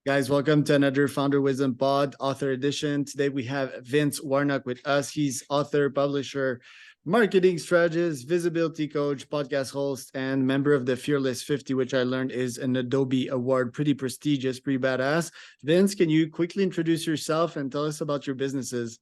Guys, welcome to another Founder Wisdom Pod Author Edition. Today we have Vince Warnock with us. He's author, publisher, marketing strategist, visibility coach, podcast host, and member of the Fearless 50, which I learned is an Adobe award. Pretty prestigious, pretty badass. Vince, can you quickly introduce yourself and tell us about your businesses?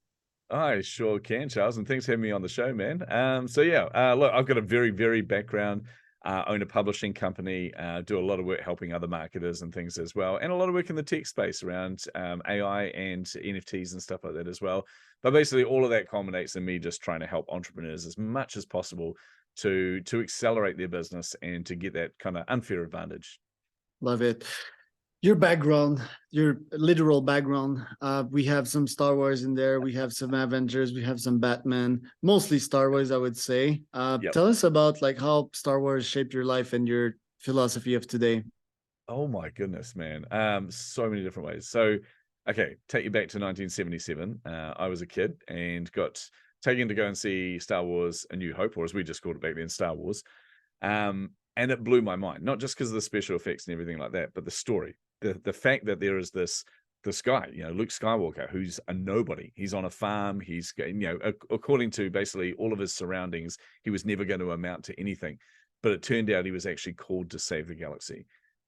I sure can, Charles, and thanks for having me on the show, man. Look, I've got a very, very background, own a publishing company, do a lot of work helping other marketers and things as well, and a lot of work in the tech space around AI and NFTs and stuff like that as well. But basically, all of that culminates in me just trying to help entrepreneurs as much as possible to accelerate their business and to get that kind of unfair advantage. Love it. Your background, your literal background. We have some Star Wars in there. We have some Avengers. We have some Batman. Mostly Star Wars, I would say. Yep. Tell us about like how Star Wars shaped your life and your philosophy of today. Oh my goodness, man. So many different ways. So, okay, take you back to 1977. I was a kid and got taken to go and see Star Wars: A New Hope, or as we just called it back then, Star Wars. And it blew my mind, not just because of the special effects and everything like that, but the story, the fact that there is this guy, Luke Skywalker, who's a nobody. He's on a farm. He's, according to basically all of his surroundings, he was never going to amount to anything. But it turned out he was actually called to save the galaxy.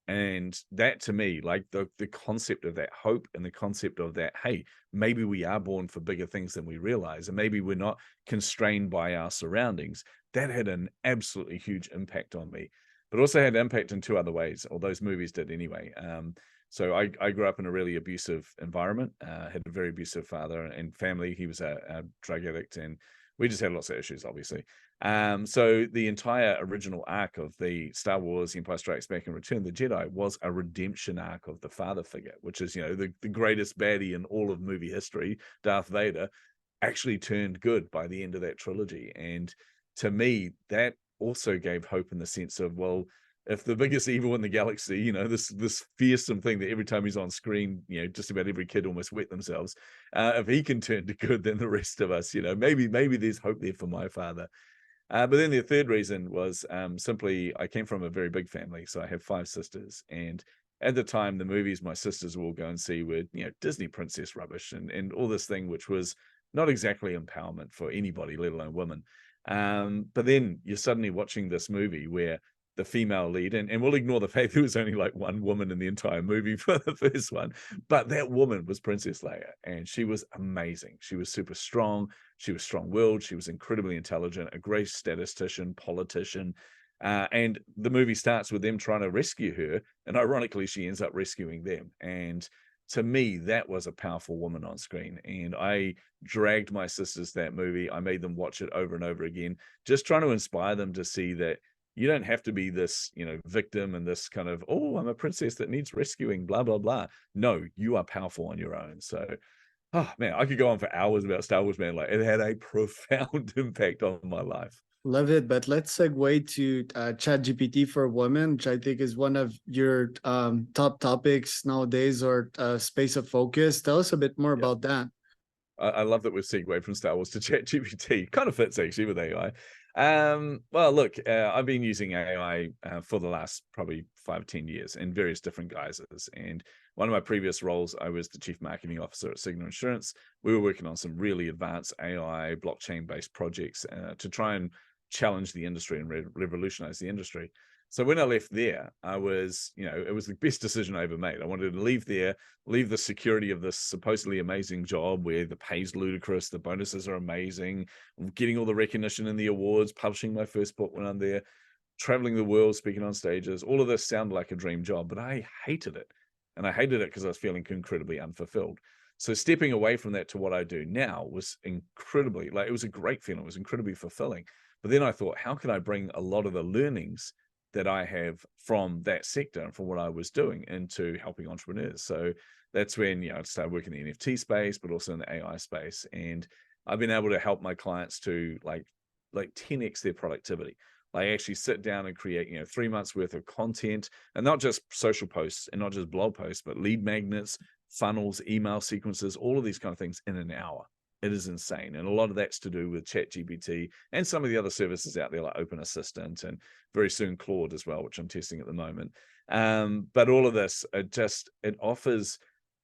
And that to me, like the concept of that hope and the concept of that, hey, maybe we are born for bigger things than we realize, and maybe we're not constrained by our surroundings. That had an absolutely huge impact on me, but also had impact in two other ways, or those movies did anyway. So I grew up in a really abusive environment, had a very abusive father and family. He was a drug addict, and we just had lots of issues, obviously. So the entire original arc of the Star Wars Empire Strikes Back and Return of the Jedi was a redemption arc of the father figure, which is, the greatest baddie in all of movie history, Darth Vader, actually turned good by the end of that trilogy. And to me, that also gave hope in the sense of, well, if the biggest evil in the galaxy, this fearsome thing that every time he's on screen, just about every kid almost wet themselves, if he can turn to good, then the rest of us, maybe there's hope there for my father. But then the third reason was simply I came from a very big family. So I have 5 sisters. And at the time, the movies my sisters will go and see were, Disney princess rubbish and all this thing, which was not exactly empowerment for anybody, let alone women. But then you're suddenly watching this movie where the female lead, and we'll ignore the fact there was only like one woman in the entire movie for the first one, but that woman was Princess Leia, and she was amazing. She was super strong. She was strong-willed. She was incredibly intelligent, a great statistician, politician. And the movie starts with them trying to rescue her, and ironically, she ends up rescuing them. And to me, that was a powerful woman on screen. And I dragged my sisters to that movie. I made them watch it over and over again, just trying to inspire them to see that you don't have to be this, victim and this kind of, oh, I'm a princess that needs rescuing, blah, blah, blah. No, you are powerful on your own. So, oh man, I could go on for hours about Star Wars, man. Like it had a profound impact on my life. Love it. But let's segue to ChatGPT for women, which I think is one of your top topics nowadays or space of focus. Tell us a bit more Yeah. about that. I love that we've segued from Star Wars to ChatGPT. Kind of fits actually with AI. Well, look, I've been using AI for the last probably 5 or 10 years in various different guises. And one of my previous roles, I was the chief marketing officer at Signal Insurance. We were working on some really advanced AI blockchain-based projects to try and challenge the industry and revolutionize the industry. So when I left there, I was, it was the best decision I ever made. I wanted to leave there, leave the security of this supposedly amazing job where the pay's ludicrous, the bonuses are amazing, getting all the recognition and the awards, publishing my first book when I'm there, traveling the world, speaking on stages. All of this sounded like a dream job, but I hated it. And I hated it because I was feeling incredibly unfulfilled. So stepping away from that to what I do now was incredibly, like, it was a great feeling. It was incredibly fulfilling. But then I thought, how can I bring a lot of the learnings that I have from that sector and from what I was doing into helping entrepreneurs? So that's when, I started working in the NFT space, but also in the AI space. And I've been able to help my clients to like 10x their productivity. Like actually sit down and create, 3 months worth of content, and not just social posts and not just blog posts, but lead magnets, funnels, email sequences, all of these kind of things in an hour. It is insane. And a lot of that's to do with ChatGPT and some of the other services out there like Open Assistant and very soon Claude as well, which I'm testing at the moment. But all of this, it offers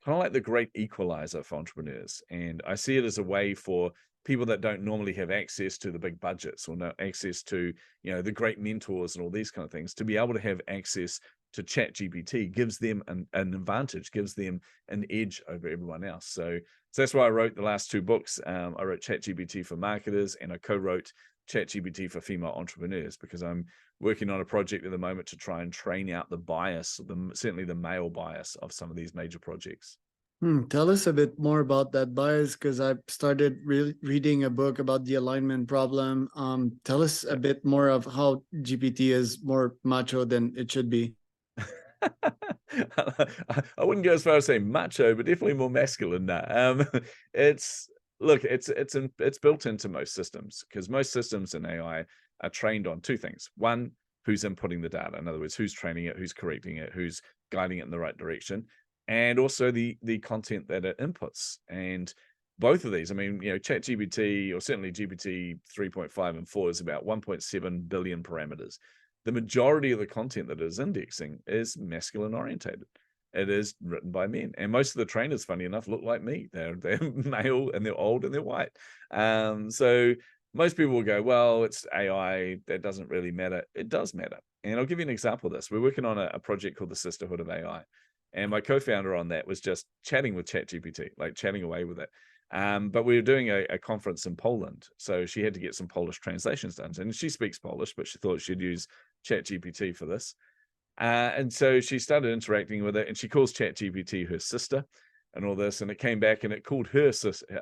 kind of like the great equalizer for entrepreneurs. And I see it as a way for people that don't normally have access to the big budgets or no access to, the great mentors and all these kind of things, to be able to have access to chat GPT gives them an advantage, gives them an edge over everyone else. So that's why I wrote the last two books. I wrote chat GPT for marketers, and I co-wrote chat GPT for female entrepreneurs, because I'm working on a project at the moment to try and train out the bias, certainly the male bias of some of these major projects. Tell us a bit more about that bias, because I started reading a book about the alignment problem. Tell us a bit more of how GPT is more macho than it should be. I wouldn't go as far as saying macho, but definitely more masculine now. It's look, it's built into most systems, because most systems in AI are trained on two things. One, who's inputting the data. In other words, who's training it, who's correcting it, who's guiding it in the right direction, and also the content that it inputs. And both of these, I mean, ChatGPT, or certainly GPT 3.5 and 4, is about 1.7 billion parameters. The majority of the content that it is indexing is masculine orientated. It is written by men, and most of the trainers, funny enough, look like me. They're male, and they're old, and they're white. So most people will go, well, it's AI, that doesn't really matter. It does matter. And I'll give you an example of this. We're working on a project called the Sisterhood of AI, and my co-founder on that was just chatting with ChatGPT, like chatting away with it. But we were doing a conference in Poland, so she had to get some Polish translations done. And she speaks Polish, but she thought she'd use ChatGPT for this. And so she started interacting with it, and she calls ChatGPT her sister and all this. And it came back and it called her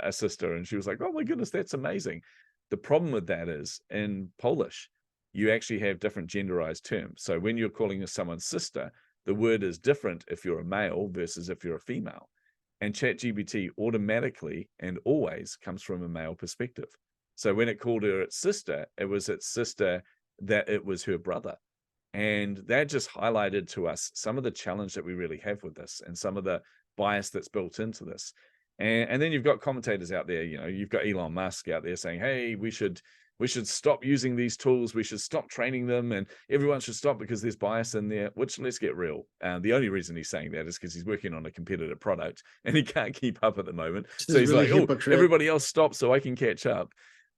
a sister. And she was like, oh my goodness, that's amazing. The problem with that is, in Polish, you actually have different genderized terms. So when you're calling someone sister, the word is different if you're a male versus if you're a female. And ChatGPT automatically and always comes from a male perspective. So when it called her its sister, it was its sister that it was her brother. And that just highlighted to us some of the challenge that we really have with this, and some of the bias that's built into this. And then you've got commentators out there, you've got Elon Musk out there saying, hey, we should stop using these tools. We should stop training them, and everyone should stop because there's bias in there, which, let's get real. The only reason he's saying that is because he's working on a competitive product and he can't keep up at the moment. This So is he's really like, oh, hypocrite. everybody else stop so I can catch up.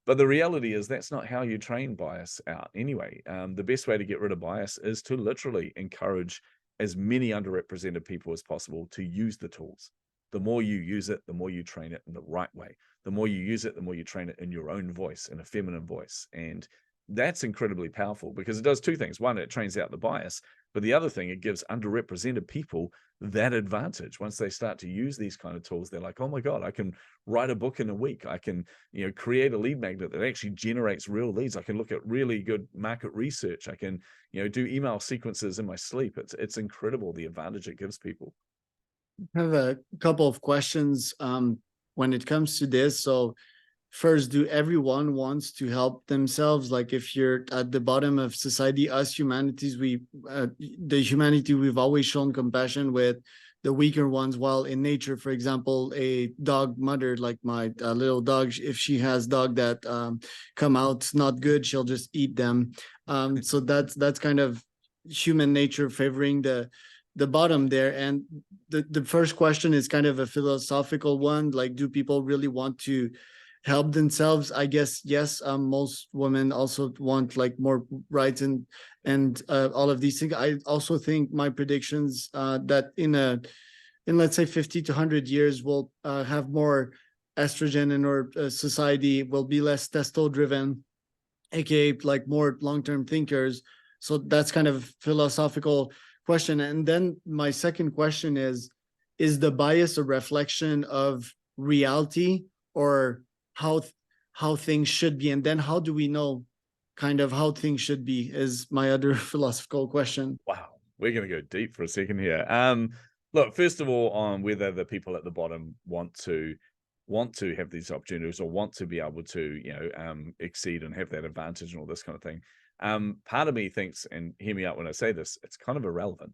But the reality is that's not how you train bias out anyway. The best way to get rid of bias is to literally encourage as many underrepresented people as possible to use the tools. The more you use it, the more you train it in the right way. The more you use it, the more you train it in your own voice, in a feminine voice. And that's incredibly powerful, because it does two things. One, it trains out the bias, but the other thing, it gives underrepresented people that advantage. Once they start to use these kind of tools, they're like, oh my God, I can write a book in a week. I can, create a lead magnet that actually generates real leads. I can look at really good market research. I can, do email sequences in my sleep. It's incredible the advantage it gives people. I have a couple of questions when it comes to this. So first, do everyone wants to help themselves? Like, if you're at the bottom of society, us humanities, the humanity, we've always shown compassion with the weaker ones. While in nature, for example, a dog mother, like my little dog, if she has dog that come out not good, she'll just eat them. So that's kind of human nature favoring the bottom there. And the first question is kind of a philosophical one. Like, do people really want to help themselves? I guess yes. Most women also want like more rights and all of these things. I also think my predictions that in let's say 50 to 100 years we'll have more estrogen in our society, will be less testo driven, aka like more long-term thinkers. So that's kind of philosophical question. And then my second question is the bias a reflection of reality, or how how things should be? And then how do we know kind of how things should be, is my other philosophical question. Wow, we're going to go deep for a second here. Look, first of all, on whether the people at the bottom want to have these opportunities, or want to be able to, exceed and have that advantage and all this kind of thing. Part of me thinks, and hear me out when I say this, it's kind of irrelevant.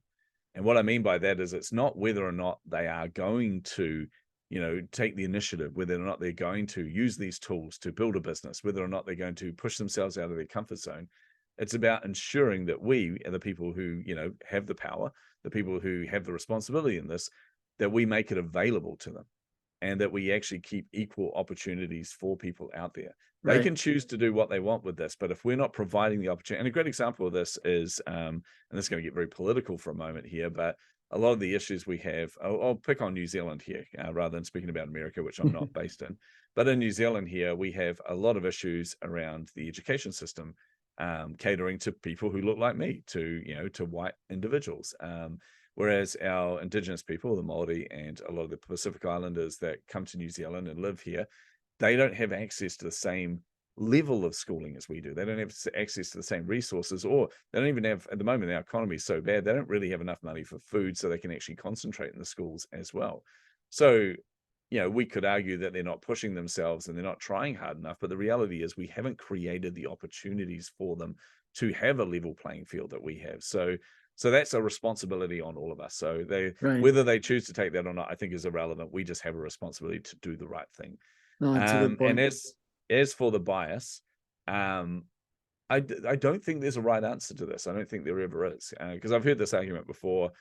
And what I mean by that is, it's not whether or not they are going to, take the initiative, whether or not they're going to use these tools to build a business, whether or not they're going to push themselves out of their comfort zone. It's about ensuring that we are the people who, have the power, the people who have the responsibility in this, that we make it available to them and that we actually keep equal opportunities for people out there. They Right. can choose to do what they want with this, but if we're not providing the opportunity, and a great example of this is, and this is going to get very political for a moment here, but a lot of the issues we have, I'll pick on New Zealand here rather than speaking about America, which I'm not based in. But in New Zealand here, we have a lot of issues around the education system, catering to people who look like me, to white individuals. Whereas our indigenous people, the Maori and a lot of the Pacific Islanders that come to New Zealand and live here, they don't have access to the same level of schooling as we do. They don't have access to the same resources, or they don't even have, at the moment, our economy is so bad, they don't really have enough money for food so they can actually concentrate in the schools as well. So, we could argue that they're not pushing themselves and they're not trying hard enough, but the reality is we haven't created the opportunities for them to have a level playing field that we have. So that's a responsibility on all of us. So Right. whether they choose to take that or not, I think is irrelevant. We just have a responsibility to do the right thing. No, it's a good And point. as for the bias, um, I don't think there's a right answer to this. I don't think there ever is, because I've heard this argument before.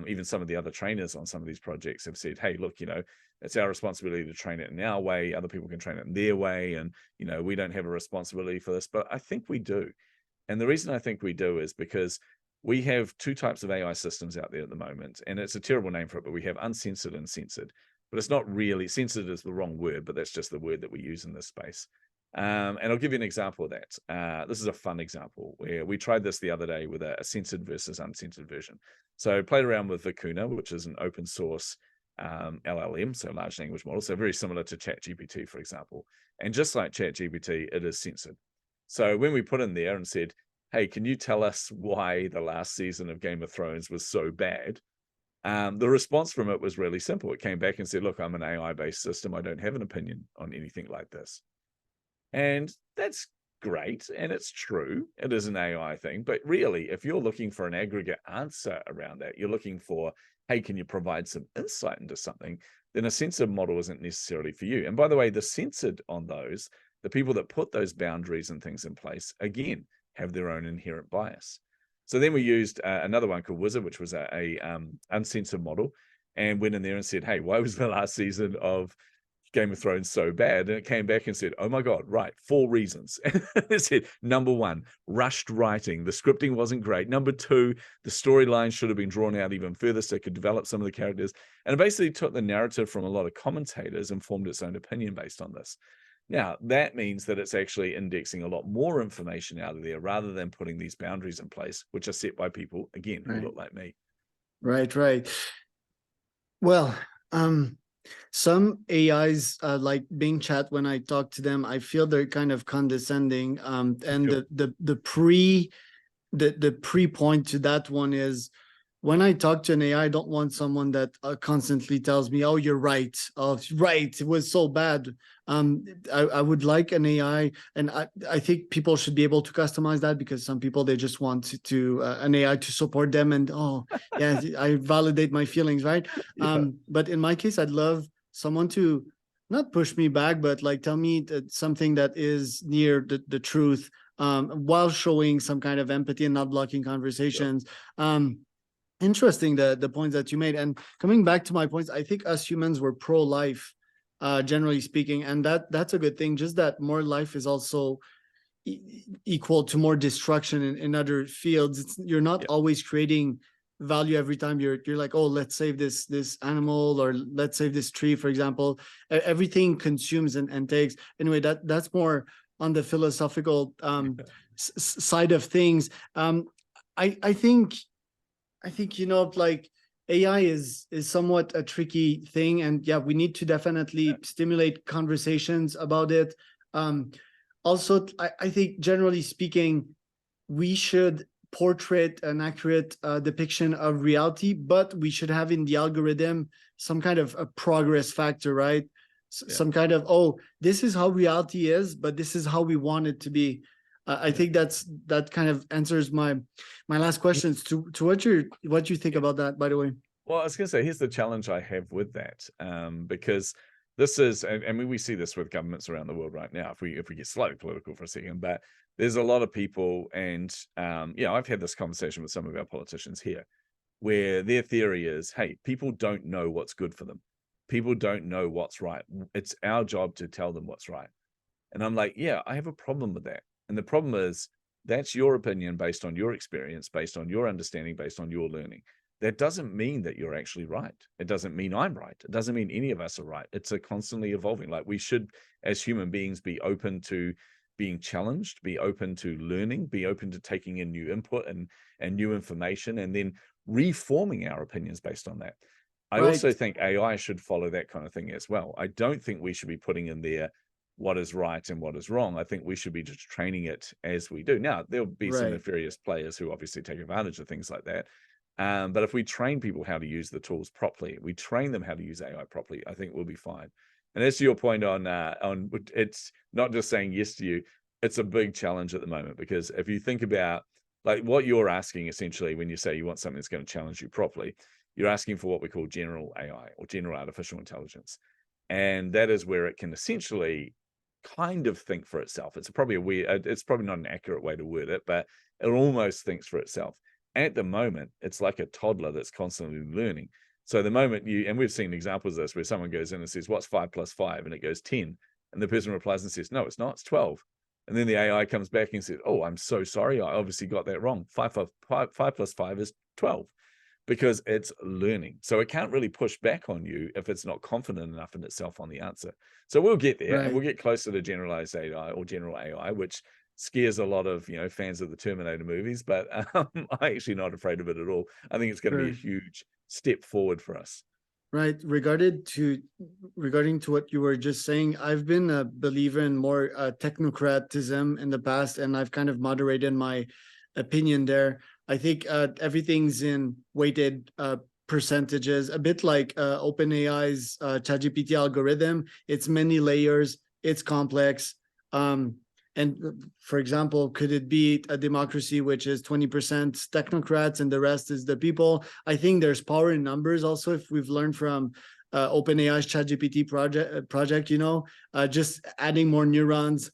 Even some of the other trainers on some of these projects have said, "Hey, look, it's our responsibility to train it in our way. Other people can train it in their way, and we don't have a responsibility for this." But I think we do, and the reason I think we do is because we have two types of AI systems out there at the moment, and it's a terrible name for it, but we have uncensored and censored. But it's not really censored is the wrong word, but that's just the word that we use in this space. And I'll give you an example of that. This is a fun example where we tried this the other day with a censored versus uncensored version. So I played around with Vicuna, which is an open source LLM, so large language model, so very similar to ChatGPT, for example. And just like ChatGPT, it is censored. So when we put in there and said, "Hey, can you tell us why the last season of Game of Thrones was so bad?" The response from it was really simple. It came back and said, "Look, I'm an AI-based system. I don't have an opinion on anything like this." And that's great. And it's true. It is an AI thing. But really, if you're looking for an aggregate answer around that, you're looking for, hey, can you provide some insight into something? Then a censored model isn't necessarily for you. And by the way, the censored on those, the people that put those boundaries and things in place, again, have their own inherent bias. So then we used another one called Wizard, which was a uncensored model, and went in there and said, "Hey, why was the last season of Game of Thrones so bad?" And it came back and said, "Oh my God, right, 4 reasons." And it said, number 1, rushed writing. The scripting wasn't great. Number 2, the storyline should have been drawn out even further so it could develop some of the characters. And it basically took the narrative from a lot of commentators and formed its own opinion based on this. Now, that means that it's actually indexing a lot more information out of there rather than putting these boundaries in place, which are set by people, again, who Right. look like me. Right. Well, some AIs like Bing Chat, when I talk to them, I feel they're kind of condescending. And Sure. the pre point to that one is, when I talk to an AI, I don't want someone that constantly tells me, "Oh, you're right. Oh, right. It was so bad." I would like an AI, and I think people should be able to customize that, because some people, they just want an AI to support them, and oh yeah, I validate my feelings, right? Yeah. But in my case, I'd love someone to not push me back, but like tell me something that is near the truth, while showing some kind of empathy and not blocking Sure. conversations. Interesting, the points that you made. And coming back to my points, I think us humans were pro-life, generally speaking, and that's a good thing. Just that more life is also equal to more destruction in other fields. You're not Yeah. always creating value every time you're like, "Oh, let's save this animal," or "Let's save this tree," for example. Everything consumes and takes. Anyway, that's more on the philosophical side of things. I think like AI is somewhat a tricky thing, and yeah, we need to definitely stimulate conversations about it. Also, I think generally speaking, we should portray an accurate depiction of reality, but we should have in the algorithm some kind of a progress factor, right? Yeah. Some kind of, "Oh, this is how reality is, but this is how we want it to be." I Yeah. think that kind of answers my last questions to what you think Yeah. about that, by the way. Well, I was going to say, here's the challenge I have with that, because this is, and we see this with governments around the world right now. If we get slightly political for a second, but there's a lot of people, and I've had this conversation with some of our politicians here, where their theory is, hey, people don't know what's good for them. People don't know what's right. It's our job to tell them what's right. And I'm like, yeah, I have a problem with that. And the problem is that's your opinion based on your experience, based on your understanding, based on your learning. That doesn't mean that you're actually right. It doesn't mean I'm right. It doesn't mean any of us are right. It's a constantly evolving. Like, we should, as human beings, be open to being challenged, be open to learning, be open to taking in new input and new information, and then reforming our opinions based on that. I Right, also think AI should follow that kind of thing as well. I don't think we should be putting in there what is right and what is wrong. I think we should be just training it as we do. Now, there'll be some right, nefarious players who obviously take advantage of things like that. But if we train people how to use the tools properly, we train them how to use AI properly, I think we'll be fine. And as to your point on it's not just saying yes to you, it's a big challenge at the moment, because if you think about like what you're asking essentially when you say you want something that's going to challenge you properly, you're asking for what we call general AI, or general artificial intelligence. And that is where it can essentially kind of think for itself. It's probably a weird, it's probably not an accurate way to word it, but it almost thinks for itself. At the moment, it's like a toddler that's constantly learning. So the moment and we've seen examples of this where someone goes in and says, what's 5 plus 5? And it goes 10. And the person replies and says, no, it's not, it's 12. And then the AI comes back and says, oh, I'm so sorry, I obviously got that wrong. 5 plus 5 is 12, because it's learning. So it can't really push back on you if it's not confident enough in itself on the answer. So we'll get there, and right. we'll get closer to generalized AI or general AI, which scares a lot of fans of the Terminator movies, but I'm actually not afraid of it at all. I think it's going to be a Sure. huge step forward for us. Right. Regarding to what you were just saying, I've been a believer in more technocratism in the past, and I've kind of moderated my opinion there. I think everything's in weighted percentages, a bit like OpenAI's ChatGPT algorithm. It's many layers. It's complex. And for example, could it be a democracy which is 20% technocrats and the rest is the people? I think there's power in numbers also, if we've learned from OpenAI's ChatGPT project, just adding more neurons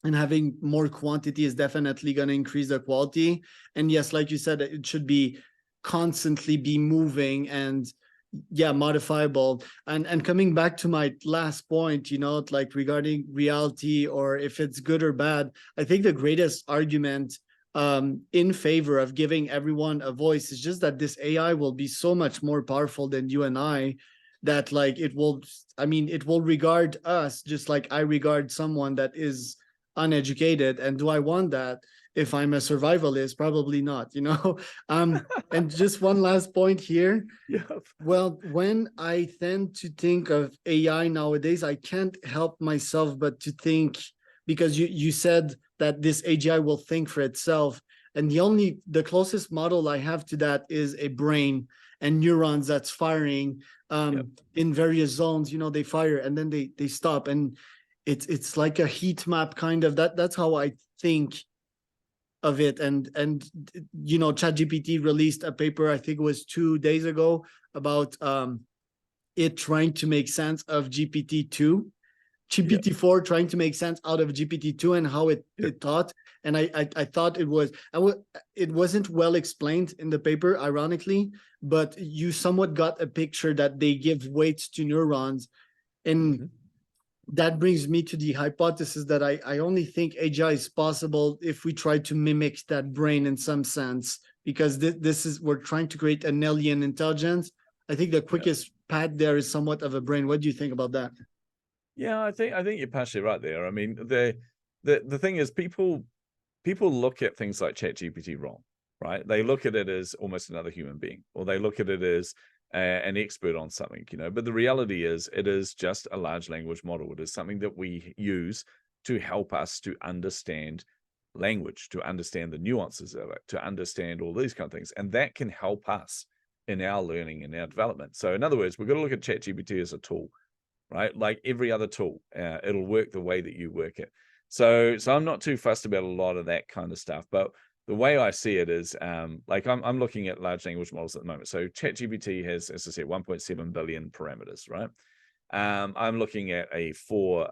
and having more quantity is definitely going to increase the quality. And yes, like you said, it should be constantly be moving and modifiable. And coming back to my last point, like regarding reality or if it's good or bad, I think the greatest argument in favor of giving everyone a voice is just that this AI will be so much more powerful than you and I, that like it will regard us just like I regard someone that is uneducated. And do I want that? If I'm a survivalist, probably not. And just one last point here. Yeah. Well, when I tend to think of AI nowadays, I can't help myself but to think, because you said that this AGI will think for itself, and the closest model I have to that is a brain and neurons that's firing Yep. in various zones. They fire and then they stop, and it's like a heat map kind of. That's how I think of it. And ChatGPT released a paper, I think it was 2 days ago, about it trying to make sense of GPT-2, Yep. GPT-4 trying to make sense out of GPT-2 and how it thought. And I thought it wasn't well explained in the paper, ironically, but you somewhat got a picture that they give weights to neurons. And Mm-hmm. that brings me to the hypothesis that I only think AGI is possible if we try to mimic that brain in some sense, because we're trying to create an alien intelligence. I think the Yeah. quickest path there is somewhat of a brain. What do you think about that? Yeah, I think you're partially right there. I mean, the thing is, people look at things like ChatGPT wrong, right? They look at it as almost another human being, or they look at it as an expert on something, But the reality is, it is just a large language model. It is something that we use to help us to understand language, to understand the nuances of it, to understand all these kind of things, and that can help us in our learning and our development. So, in other words, we've got to look at ChatGPT as a tool, right? Like every other tool, it'll work the way that you work it. So I'm not too fussed about a lot of that kind of stuff. But the way I see it is, like I'm looking at large language models at the moment. So ChatGPT has, as I said, 1.7 billion parameters, right? I'm looking at a 4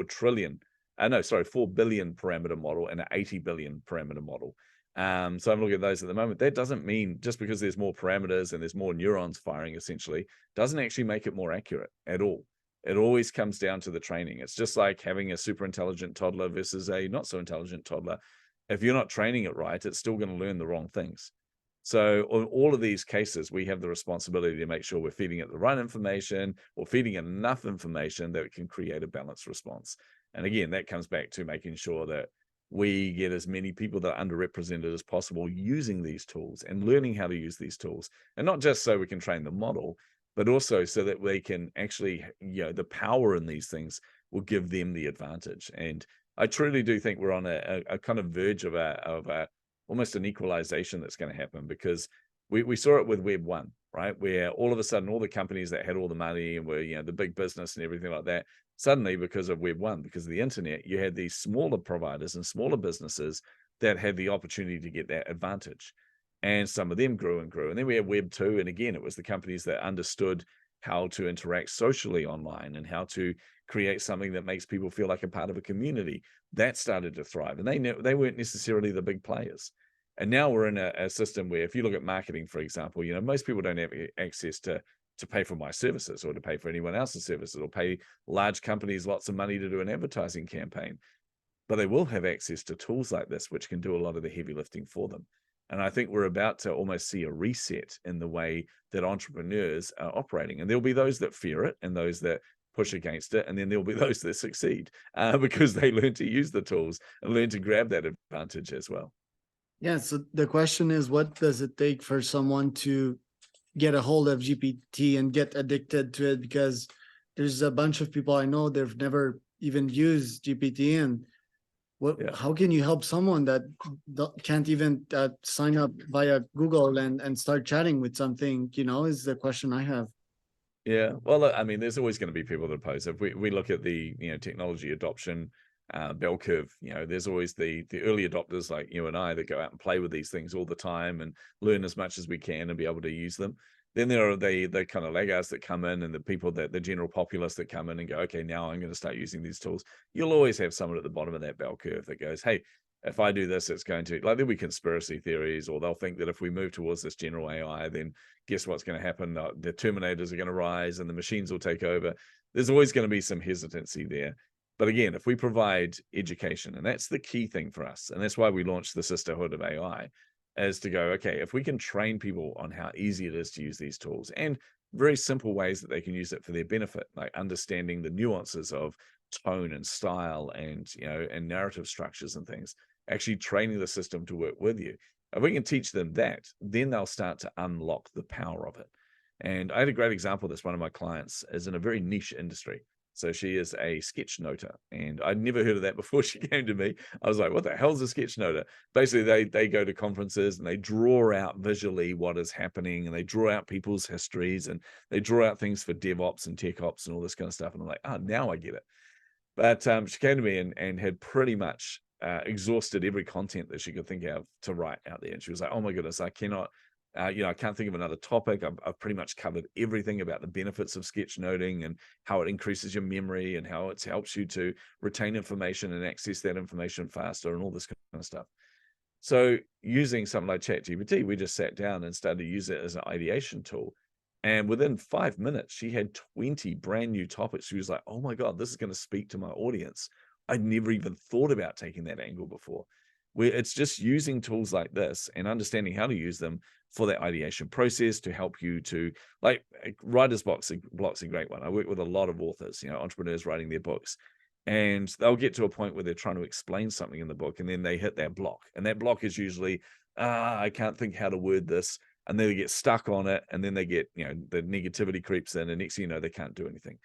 trillion no, sorry, 4 billion parameter model and an 80 billion parameter model. So I'm looking at those at the moment. That doesn't mean just because there's more parameters and there's more neurons firing, essentially, doesn't actually make it more accurate at all. It always comes down to the training. It's just like having a super intelligent toddler versus a not so intelligent toddler. If you're not training it right, it's still going to learn the wrong things. So in all of these cases, we have the responsibility to make sure we're feeding it the right information or feeding it enough information that it can create a balanced response. And again, that comes back to making sure that we get as many people that are underrepresented as possible using these tools and learning how to use these tools. And not just so we can train the model, but also so that they can actually, the power in these things will give them the advantage. And I truly do think we're on a kind of verge of a almost an equalization that's going to happen, because we saw it with Web 1, right? Where all of a sudden all the companies that had all the money and were, the big business and everything like that, suddenly because of Web 1, because of the internet, you had these smaller providers and smaller businesses that had the opportunity to get that advantage. And some of them grew and grew. And then we had Web 2. And again, it was the companies that understood how to interact socially online and how to create something that makes people feel like a part of a community. That started to thrive. And they weren't necessarily the big players. And now we're in a system where, if you look at marketing, for example, most people don't have access to pay for my services or to pay for anyone else's services or pay large companies lots of money to do an advertising campaign. But they will have access to tools like this, which can do a lot of the heavy lifting for them. And I think we're about to almost see a reset in the way that entrepreneurs are operating. And there'll be those that fear it and those that push against it. And then there'll be those that succeed because they learn to use the tools and learn to grab that advantage as well. Yeah. So the question is, what does it take for someone to get a hold of GPT and get addicted to it? Because there's a bunch of people I know, they've never even used GPT. And how can you help someone that can't even sign up via Google and start chatting with something, is the question I have. Yeah, well, look, I mean, there's always going to be people that oppose. If we look at the technology adoption bell curve, there's always the early adopters like you and I that go out and play with these things all the time and learn as much as we can and be able to use them. Then there are the kind of laggards that come in, and the people that the general populace that come in and go, okay, now I'm going to start using these tools. You'll always have someone at the bottom of that bell curve that goes, hey, if I do this, it's going to, like, there'll be conspiracy theories, or they'll think that if we move towards this general AI, then guess what's going to happen? The Terminators are going to rise and the machines will take over. There's always going to be some hesitancy there. But again, if we provide education, and that's the key thing for us, and that's why we launched the Sisterhood of AI, is to go, okay, if we can train people on how easy it is to use these tools and very simple ways that they can use it for their benefit, like understanding the nuances of tone and style and and narrative structures and things, actually training the system to work with you. If we can teach them that, then they'll start to unlock the power of it. And I had a great example of this. One of my clients is in a very niche industry. So she is a sketch noter, and I'd never heard of that before she came to me. I was like, what the hell's a sketch noter? Basically, they go to conferences and they draw out visually what is happening, and they draw out people's histories, and they draw out things for DevOps and tech ops and all this kind of stuff. And I'm like, oh, now I get it. But she came to me and had pretty much exhausted every content that she could think of to write out there. And she was like, oh my goodness, I cannot, I can't think of another topic. I've pretty much covered everything about the benefits of sketchnoting and how it increases your memory and how it helps you to retain information and access that information faster and all this kind of stuff. So using something like ChatGPT, we just sat down and started to use it as an ideation tool. And within 5 minutes, she had 20 brand new topics. She was like, oh my God, this is going to speak to my audience. I'd never even thought about taking that angle before. Where it's just using tools like this and understanding how to use them for that ideation process to help you to, like, writer's block's a great one. I work with a lot of authors, entrepreneurs writing their books. And they'll get to a point where they're trying to explain something in the book, and then they hit that block. And that block is usually, I can't think how to word this. And then they get stuck on it, and then they get, the negativity creeps in, and next thing you know, they can't do anything.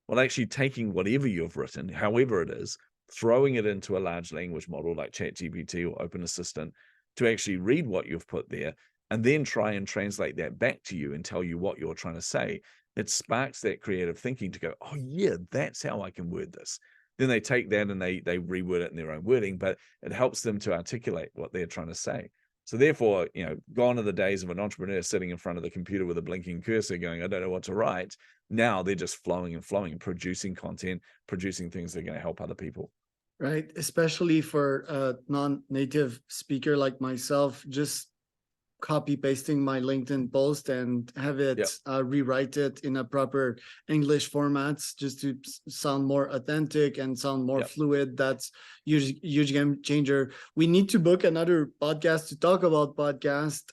Well, actually taking whatever you've written, however it is, throwing it into a large language model like ChatGPT or Open Assistant to actually read what you've put there, and then try and translate that back to you and tell you what you're trying to say, it sparks that creative thinking to go, oh yeah, that's how I can word this. Then they take that and they reword it in their own wording, but it helps them to articulate what they're trying to say. So therefore, gone are the days of an entrepreneur sitting in front of the computer with a blinking cursor going, I don't know what to write. Now they're just flowing and flowing, producing content, producing things that are going to help other people. Right? Especially for a non-native speaker like myself, just copy pasting my LinkedIn post and have it Yep. rewrite it in a proper English formats just to sound more authentic and sound more Yep. fluid. That's huge game changer. We need to book another podcast to talk about podcast,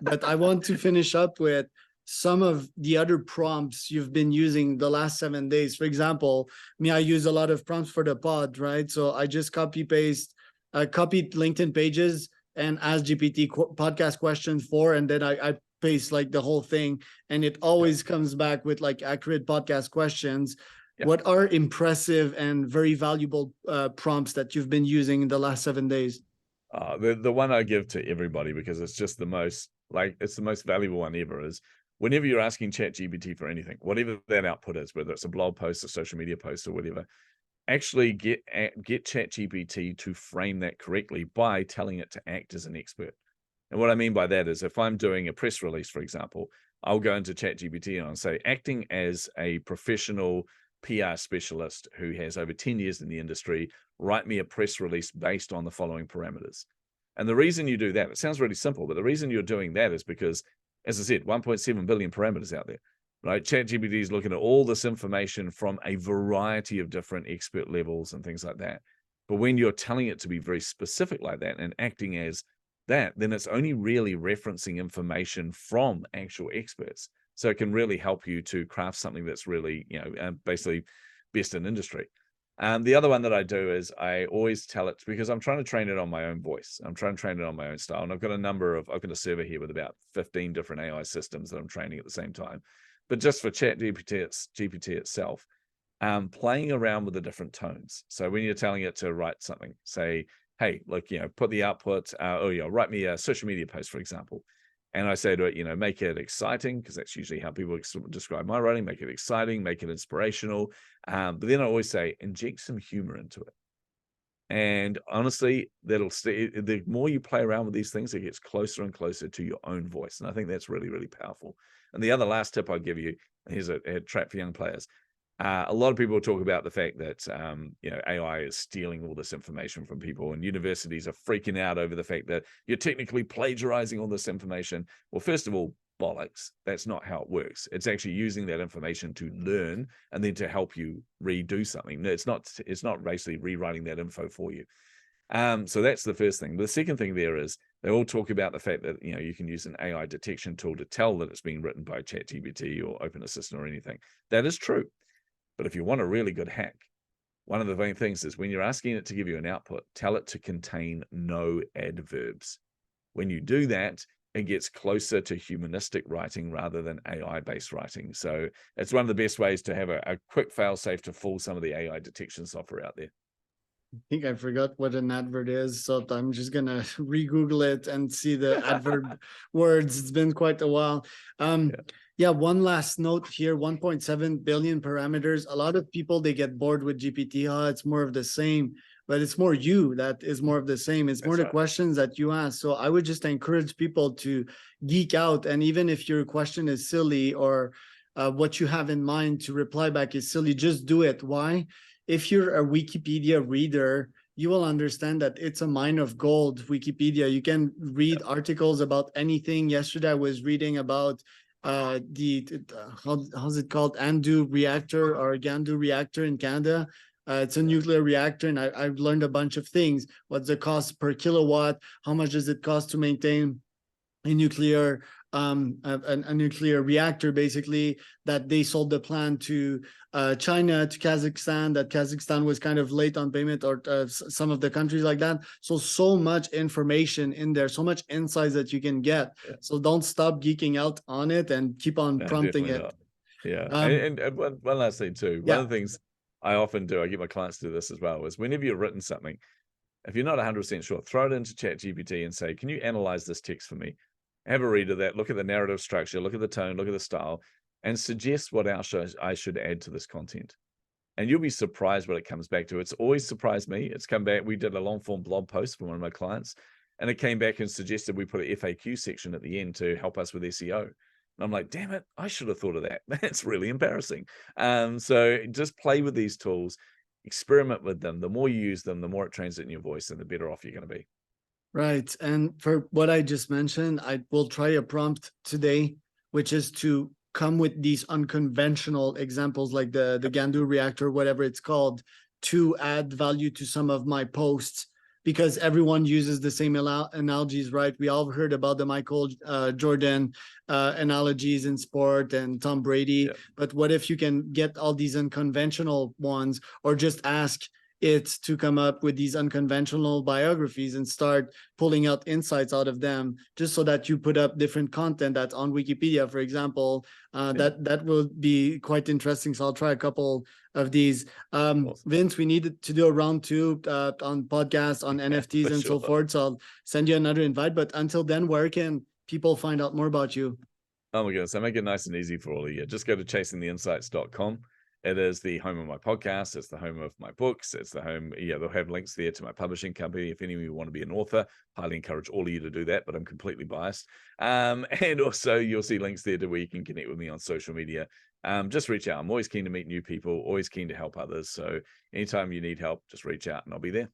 but I want to finish up with some of the other prompts you've been using the last 7 days. For example, me, I use a lot of prompts for the pod, right? So I just copied LinkedIn pages and ask GPT podcast questions for, and then I paste like the whole thing, and it always comes back with like accurate podcast questions. Yep. What are impressive and very valuable prompts that you've been using in the last 7 days? The one I give to everybody, because it's just the most, like, it's the most valuable one ever, is whenever you're asking ChatGPT for anything, whatever that output is, whether it's a blog post, a social media post, or whatever, actually get ChatGPT to frame that correctly by telling it to act as an expert. And what I mean by that is, if I'm doing a press release, for example, I'll go into ChatGPT and I'll say, acting as a professional PR specialist who has over 10 years in the industry, write me a press release based on the following parameters. And the reason you do that, it sounds really simple, but the reason you're doing that is because, as I said, 1.7 billion parameters out there, right? ChatGPT is looking at all this information from a variety of different expert levels and things like that. But when you're telling it to be very specific like that and acting as that, then it's only really referencing information from actual experts. So it can really help you to craft something that's really, basically best in industry. The other one that I do is I always tell it, because I'm trying to train it on my own voice. I'm trying to train it on my own style. And I've got a server here with about 15 different AI systems that I'm training at the same time. But just for GPT itself, playing around with the different tones. So when you're telling it to write something, say, hey, look, put the output, write me a social media post, for example. And I say to it, make it exciting, because that's usually how people describe my writing, make it exciting, make it inspirational. But then I always say, inject some humor into it. And honestly, the more you play around with these things, it gets closer and closer to your own voice. And I think that's really, really powerful. And the other last tip I'll give you, here's a trap for young players. A lot of people talk about the fact that AI is stealing all this information from people, and universities are freaking out over the fact that you're technically plagiarizing all this information. Well, first of all, bollocks. That's not how it works. It's actually using that information to learn and then to help you redo something. It's not basically rewriting that info for you. So that's the first thing. The second thing there is, they all talk about the fact that you can use an AI detection tool to tell that it's being written by ChatGPT or Open Assistant or anything. That is true. But if you want a really good hack, one of the main things is, when you're asking it to give you an output, tell it to contain no adverbs. When you do that, it gets closer to humanistic writing rather than AI-based writing. So it's one of the best ways to have a quick fail-safe to fool some of the AI detection software out there. I think I forgot what an advert is, so I'm just gonna re-Google it and see the adverb words. It's been quite a while. Yeah, one last note here, 1.7 billion parameters. A lot of people, they get bored with GPT. It's more of the same, but it's more you that is more of the same. It's more the questions that you ask. So I would just encourage people to geek out. And even if your question is silly, or what you have in mind to reply back is silly, just do it. Why? If you're a Wikipedia reader, you will understand that it's a mine of gold, Wikipedia. You can read articles about anything. Yesterday, I was reading about how's it called? Andu reactor, or Gandu reactor in Canada. It's a nuclear reactor, and I've learned a bunch of things. What's the cost per kilowatt? How much does it cost to maintain a nuclear a nuclear reactor, basically, that they sold the plan to China, to Kazakhstan, that Kazakhstan was kind of late on payment, or some of the countries like that. So much information in there, so much insights that you can get. So don't stop geeking out on it and keep on prompting it. Not. Yeah. And one last thing too. One of the things I often do, I get my clients to do this as well, is whenever you've written something, if you're not 100% sure, throw it into ChatGPT and say, can you analyze this text for me? Have a read of that, look at the narrative structure, look at the tone, look at the style, and suggest what else I should add to this content. And you'll be surprised what it comes back to. It's always surprised me. It's come back. We did a long form blog post for one of my clients, and it came back and suggested we put an FAQ section at the end to help us with SEO. And I'm like, damn it, I should have thought of that. That's really embarrassing. So just play with these tools. experiment with them. The more you use them, the more it trains it in your voice, and the better off you're going to be. Right. And for what I just mentioned, I will try a prompt today, which is to come with these unconventional examples like the Gandu reactor, whatever it's called, to add value to some of my posts, because everyone uses the same analogies, right? We all heard about the Michael Jordan analogies in sport and Tom Brady. Yeah. But what if you can get all these unconventional ones, or just ask it to come up with these unconventional biographies and start pulling out insights out of them, just so that you put up different content that's on Wikipedia, for example. That will be quite interesting. So I'll try a couple of these. Awesome. Vince, we need to do a round two on podcasts, on NFTs and so forth. So I'll send you another invite. But until then, where can people find out more about you? Oh my goodness, I make it nice and easy for all of you. Just go to chasingtheinsights.com. It is the home of my podcast. It's the home of my books. It's the home, they'll have links there to my publishing company. If any of you want to be an author, highly encourage all of you to do that, but I'm completely biased. And also you'll see links there to where you can connect with me on social media. Just reach out. I'm always keen to meet new people, always keen to help others. So anytime you need help, just reach out and I'll be there.